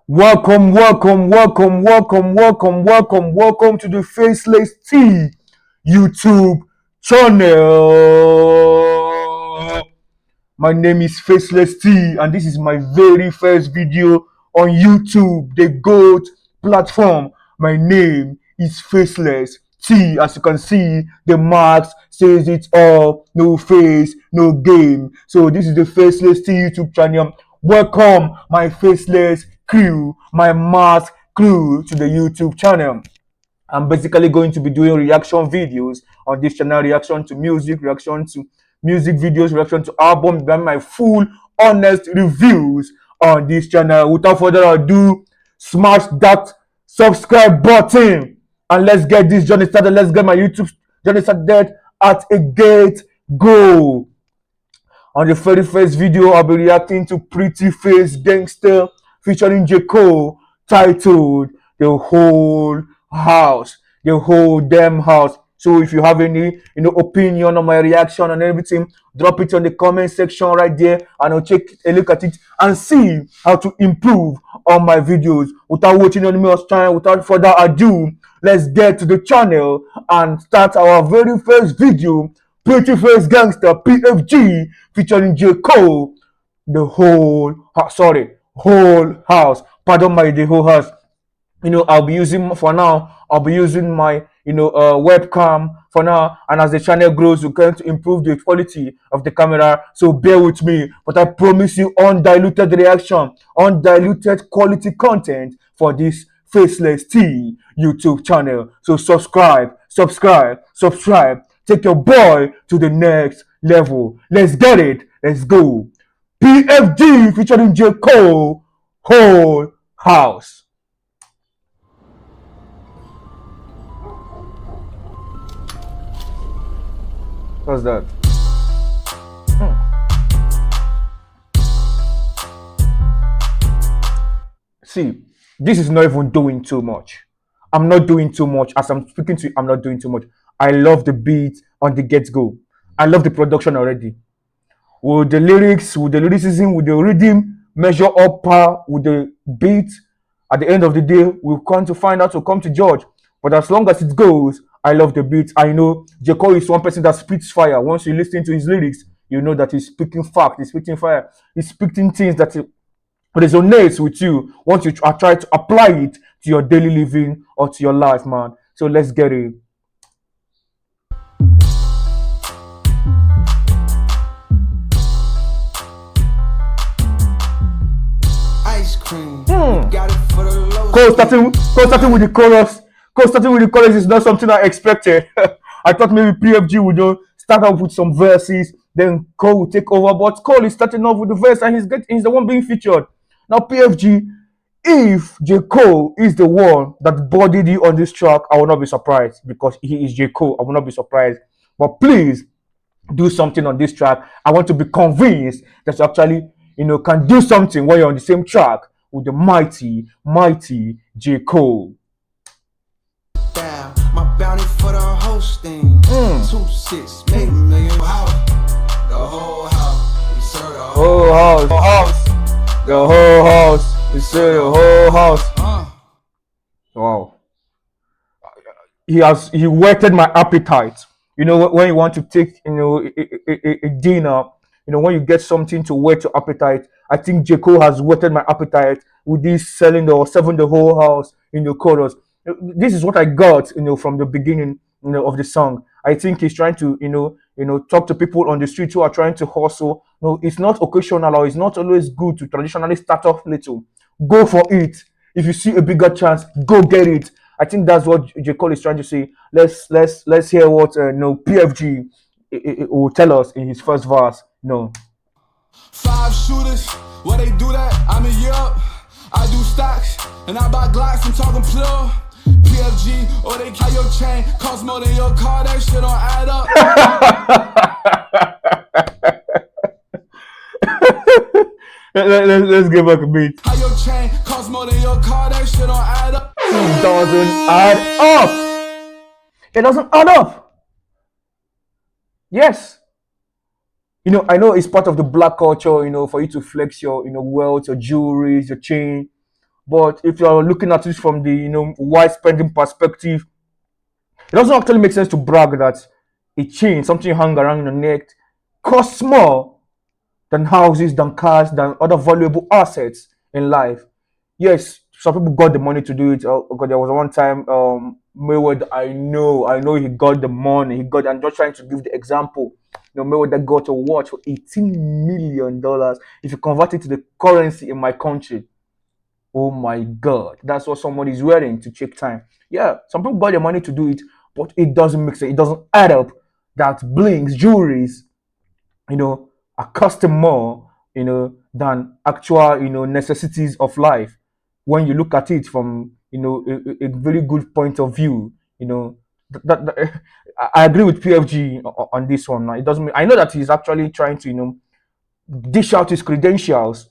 Welcome to the Faceless T YouTube channel. My name is Faceless T, and this is my very first video on YouTube, the GOAT platform. My name is Faceless T. As you can see, the marks says it all. No face, no game. So this is the Faceless T YouTube channel. Welcome, my faceless crew, my mask crew, to the YouTube channel. I'm basically going to be doing reaction videos on this channel, reaction to music videos, reaction to album, then my full honest reviews on this channel. Without further ado, smash that subscribe button and let's get this journey started. Let's get my YouTube journey started at a gate go. On the very first video, I'll be reacting to Pretty Face Gangster featuring J.Cole, titled The Whole House. The whole damn house. So if you have any opinion on my reaction and everything, drop it on the comment section right there and I'll take a look at it and see how to improve on my videos. Without wasting any more time, without further ado, let's get to the channel and start our very first video. Pretty Face Gangster PFG featuring J.Cole, the whole house. Pardon my the whole house. I'll be using for now. I'll be using my webcam for now, and as the channel grows, we're going to improve the quality of the camera. So bear with me, but I promise you undiluted reaction, undiluted quality content for this Faceless T YouTube channel. So subscribe. Take your boy to the next level. Let's get it. Let's go. PFG featuring J.Cole, Whole House. What's that? See, this is not even doing too much. I'm not doing too much. As I'm speaking to you, I'm not doing too much. I love the beat on the get-go. I love the production already. With the lyrics, with the lyricism, with the rhythm, measure up par with the beat. At the end of the day, we'll come to find out, we'll come to judge. But as long as it goes, I love the beat. I know J.Cole is one person that spits fire. Once you listen to his lyrics, you know that he's speaking fact, he's speaking fire, he's speaking things that resonates with you once you try to apply it to your daily living or to your life, man. So let's get it. Ice cream. Got it for the low. Cole starting with the chorus. Cole starting with the chorus is not something I expected. I thought maybe PFG would start off with some verses, then Cole will take over. But Cole is starting off with the verse and he's the one being featured. Now PFG, if J.Cole is the one that bodied you on this track, I will not be surprised because he is J.Cole. I will not be surprised. But please do something on this track. I want to be convinced that you actually, can do something when you're on the same track with the mighty J.Cole. Damn, my bounty for the hosting. 2-6 made $1 million. The whole house, we serve the whole house. The whole house, we serve the whole house. Wow. He whetted my appetite. When you want to take a dinner, when you get something to whet your appetite, I think J.Cole has whetted my appetite with this serving the whole house in the chorus. This is what I got from the beginning of the song. I think he's trying to talk to people on the street who are trying to hustle. No, it's not occasional or it's not always good to traditionally start off little. Go for it. If you see a bigger chance, go get it. I think that's what J.Cole is trying to say. Let's hear what PFG will tell us in his first verse. 5 shooters, where they do that? I'm in Europe. I do stocks and I buy Glocks. I'm talking plug. PFG, or they carry your chain, cost more than your car. That shit don't add up. Let's give back a beat. How your chain cost more than your car. That shit don't add up. It doesn't add up. It doesn't add up. Yes. I know it's part of the black culture, for you to flex your, wealth, your jewelry, your chain. But if you're looking at it from the wide spending perspective, it doesn't actually make sense to brag that a chain, something you hang around your neck, costs more than houses, than cars, than other valuable assets in life. Yes, some people got the money to do it. Okay, there was one time Mayweather. I know he got the money. He got. I'm just trying to give the example. Mayweather got a watch for $18 million. If you convert it to the currency in my country, oh my God, that's what somebody is wearing to check time. Yeah, some people got the money to do it, but it doesn't make sense. It doesn't add up. That blings, jewelries, are costing more, than actual, necessities of life. When you look at it from, a very good point of view, I agree with PFG on this one. It doesn't mean, I know that he's actually trying to, dish out his credentials,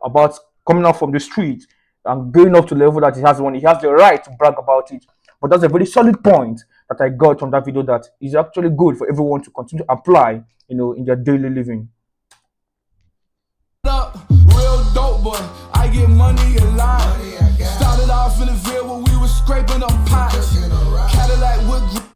about coming out from the street and going up to the level that he has one. He has the right to brag about it. But that's a very solid point that I got from that video, that is actually good for everyone to continue to apply, in their daily living. Up, real dope boy. I get money a lot. Started off in the Ville when we was scraping up pots. Cadillac with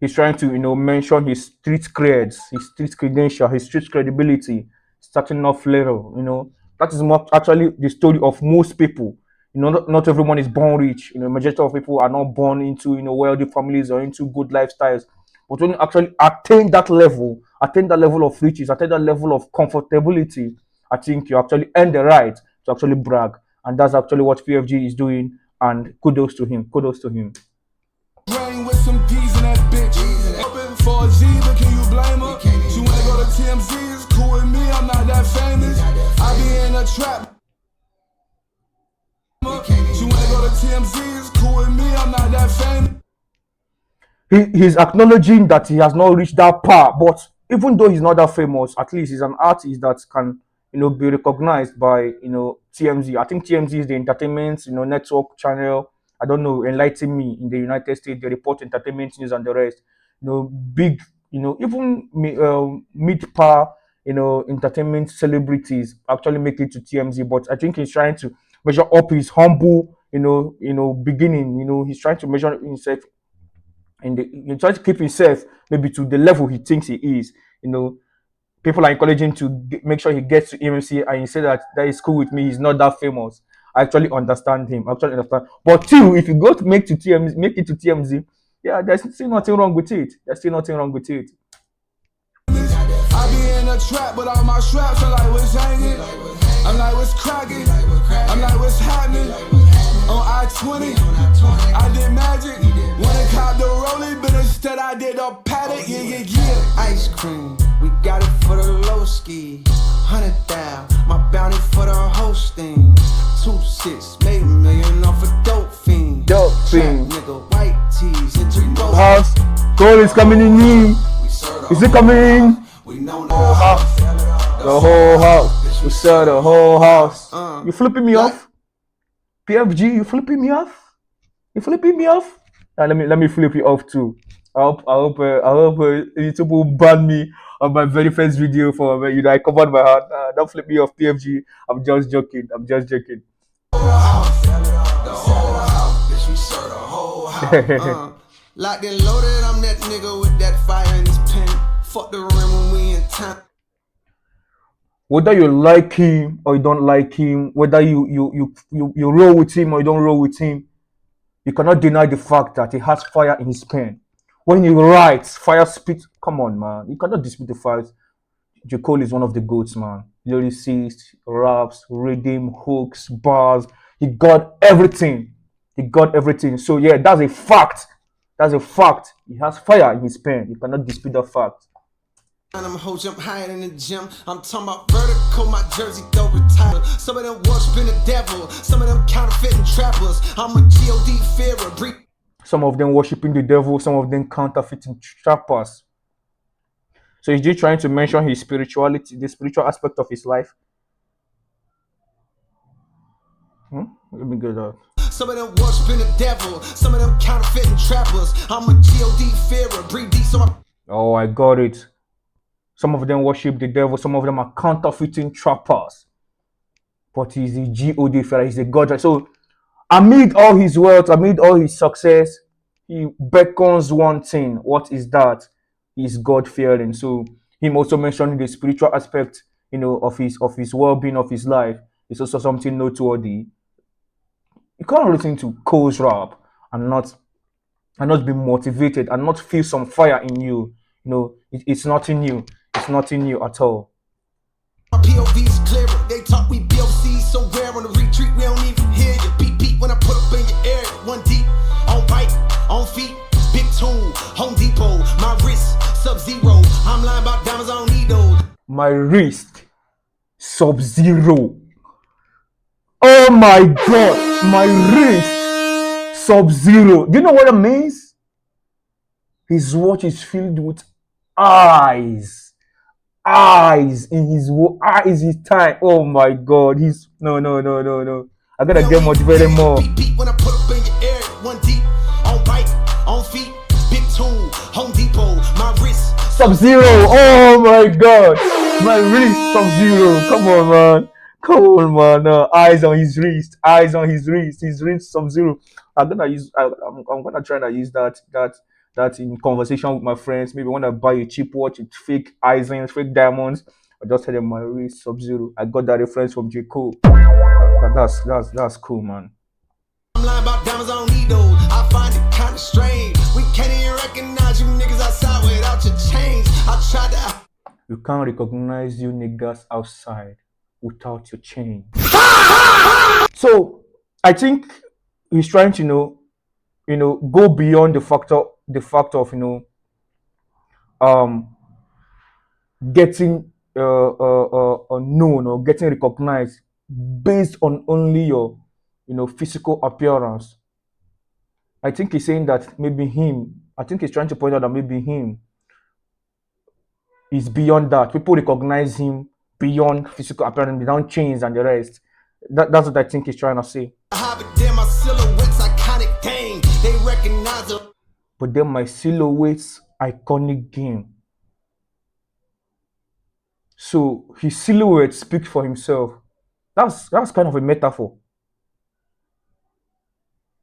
He's trying to, mention his street creds, his street credential, his street credibility, starting off little. That is not actually the story of most people. Not everyone is born rich. Majority of people are not born into, wealthy families or into good lifestyles. But when you actually attain that level of riches, attain that level of comfortability, I think you actually earn the right to actually brag. And that's actually what PFG is doing. And kudos to him. Kudos to him. brain with some D's in that bitch. Open for a G, but can you blame her? She wanna go to TMZ, it's cool with me, I'm not that famous. I be in a trap. She wanna go to TMZ, it's cool with me, I'm not that famous. He's acknowledging that he has not reached that power, but even though he's not that famous, at least he's an artist that can, be recognized by, TMZ. I think TMZ is the entertainment, network channel. I don't know, enlighten me. In the United States, they report entertainment news and the rest. Big, even mid-par, entertainment celebrities actually make it to TMZ. But I think he's trying to measure up his humble, beginning. He's trying to measure himself, and he tries to keep himself maybe to the level he thinks he is. People are encouraging to make sure he gets to EMC, and he said that is cool with me. He's not that famous. I actually understand him. But still, if you go to make it to TMZ, yeah, there's still nothing wrong with it. There's still nothing wrong with it. I be in a trap, but all my straps are like what's hanging. I'm like what's cracking. I'm like what's happening. On I-20, I did magic. Wanna cop the rolling, but instead I did a paddock. Yeah. Ice cream, we got it for the low ski. 100,000, my bounty for the hosting. 2-6, made $1 million off a dope fiend. Dope fiend. Nigga, white tees into roast. House, Cole is coming in. Is it coming? We know the whole house. The whole house. We sell the whole house. You flipping me off? PFG, you flipping me off? You flipping me off? Let me flip you off too. I hope YouTube will ban me on my very first video for I covered my heart. Don't flip me off, PFG. I'm just joking. The whole house, bitch, we serve the whole house. Locked and loaded, I'm that nigga with that fire in his pen. Fuck the rim when we in town. Whether you like him or you don't like him, whether you roll with him or you don't roll with him, you cannot deny the fact that he has fire in his pen. When he writes, fire spits. Come on, man. You cannot dispute the fact. J.Cole is one of the goats, man. Lyricist, raps, rhythm, hooks, bars. He got everything. So yeah, that's a fact. He has fire in his pen. You cannot dispute that fact. I'm whole jump higher in the gym. I'm talking about vertical, my jersey don't retire. Some of them worshiping the devil, some of them counterfeiting trappers. I'm a G.O.D. fearer. Some of them worshiping the devil, some of them counterfeiting trappers. So is he trying to mention his spirituality, the spiritual aspect of his life? Let me get that. Some of them worshiping the devil, some of them counterfeiting trappers. I'm a G.O.D. fearer, breathe deep, so Oh, I got it. Some of them worship the devil, some of them are counterfeiting trappers. But he's the G.O.D. fearer, he's the God. So Amid all his wealth, amid all his success, he beckons one thing. What is that? He's God fearing. So him also mentioning the spiritual aspect, of his well-being of his life is also something noteworthy. You can't listen to Cole's rap and not be motivated and not feel some fire in you. It's nothing new. It's nothing new at all. My POV's clearer. They talk we BOC so rare on the retreat. We don't even hear you. Beat beat when I put up in your area. One deep, on bike, on feet, big tool, Home Depot. My wrist, Sub-Zero. I'm lying about diamonds, I don't need those. My wrist, Sub-Zero. Oh my god, my wrist, Sub-Zero. Do you know what it means? His watch is filled with eyes. Eyes in his eyes, his time. Oh my god, he's no. I gotta get motivated more. Beat beat when I put up in your area. One deep, on bike, on feet, big tool, Home Depot. My wrist, Sub-Zero. Oh my god, my wrist, Sub-Zero. Come on, man. Come on, man. Eyes on his wrist. Eyes on his wrist. His wrist, Sub-Zero. I'm gonna try to use that in conversation with my friends. Maybe when I buy a cheap watch with fake eyes and fake diamonds, I just tell them my wrist, Sub-Zero. I got that reference from J.Cole. That's cool, man. I'm lying about diamonds, I don't need those. I find it kinda strange. We can't even recognize you niggas outside without your chains. I tried to. You can't recognize you niggas outside without your chain. So I think he's trying to go beyond the fact of um getting known or getting recognized based on only your physical appearance. I think he's saying that maybe him. I think he's trying to point out that maybe him is beyond that. People recognize him beyond physical appearance, beyond chains and the rest. That's what I think he's trying to say. My silhouette's iconic game. They recognize it. But then my silhouette's iconic game. So his silhouette speaks for himself. That's kind of a metaphor.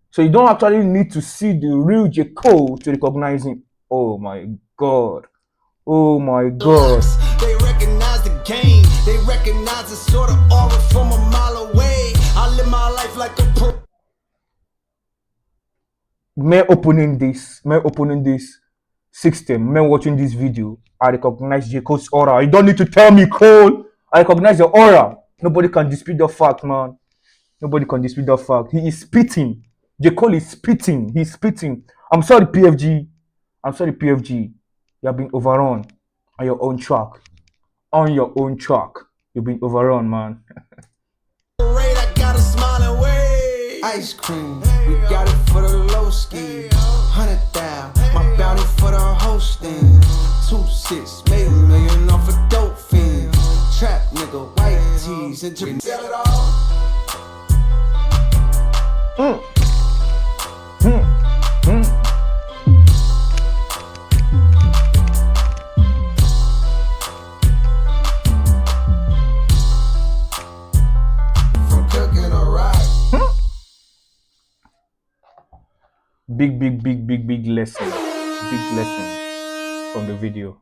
So you don't actually need to see the real J.Cole to recognize him. Oh my god. Oh my god. They recognize the game. They recognize the sort of aura from a mile away. I live my life like a pro. Me opening this system, me watching this video, I recognize J.Cole's aura. You don't need to tell me, Cole. I recognize your aura. Nobody can dispute the fact, man. Nobody can dispute the fact. He is spitting. J.Cole is spitting. He's spitting. I'm sorry, PFG. I'm sorry, PFG. You have been overrun on your own track. On your own track. You've been overrun, man. I got a smiling way. Ice cream, we got it for the low ski. 100,000, my bounty for the hosting. 2-6, made $1 million off a dope fiend. Trap nigga, white tees, and you sell it all. From cooking a ride. Big lesson. Big lesson from the video.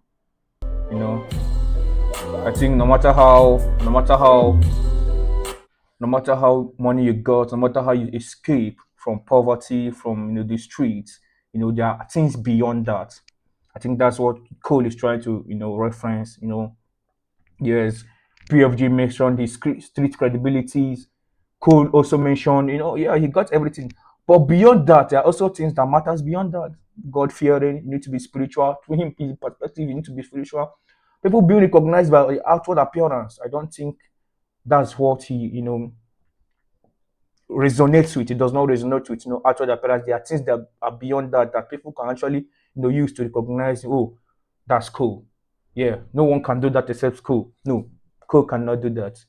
I think no matter how money you got, no matter how you escape from poverty, from the streets, there are things beyond that. I think that's what Cole is trying to reference. Yes, PFG mentioned his street credibilities. Cole also mentioned, yeah, he got everything. But beyond that, there are also things that matters beyond that. God fearing, you need to be spiritual. To him, his perspective, you need to be spiritual. People being recognized by outward appearance. I don't think that's what he, resonates with. It does not resonate with outward appearance. There are things that are beyond that people can actually use to recognize. Oh, that's cool. Yeah, no one can do that except Cole. No, Cole cannot do that.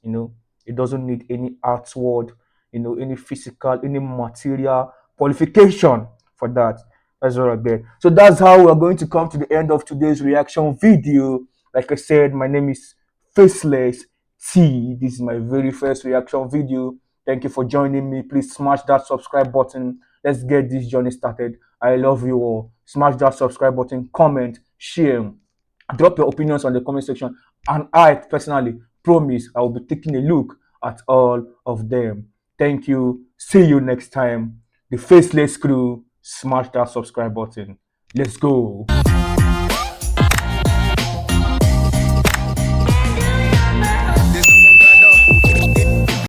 It doesn't need any outward, any physical, any material qualification for that. That's what I get. So that's how we're going to come to the end of today's reaction video. Like I said, my name is Faceless T. This is my very first reaction video. Thank you for joining me. Please smash that subscribe button. Let's get this journey started. I love you all. Smash that subscribe button, comment, share, drop your opinions on the comment section. And I personally promise I will be taking a look at all of them. Thank you. See you next time. The Faceless crew, smash that subscribe button. Let's go.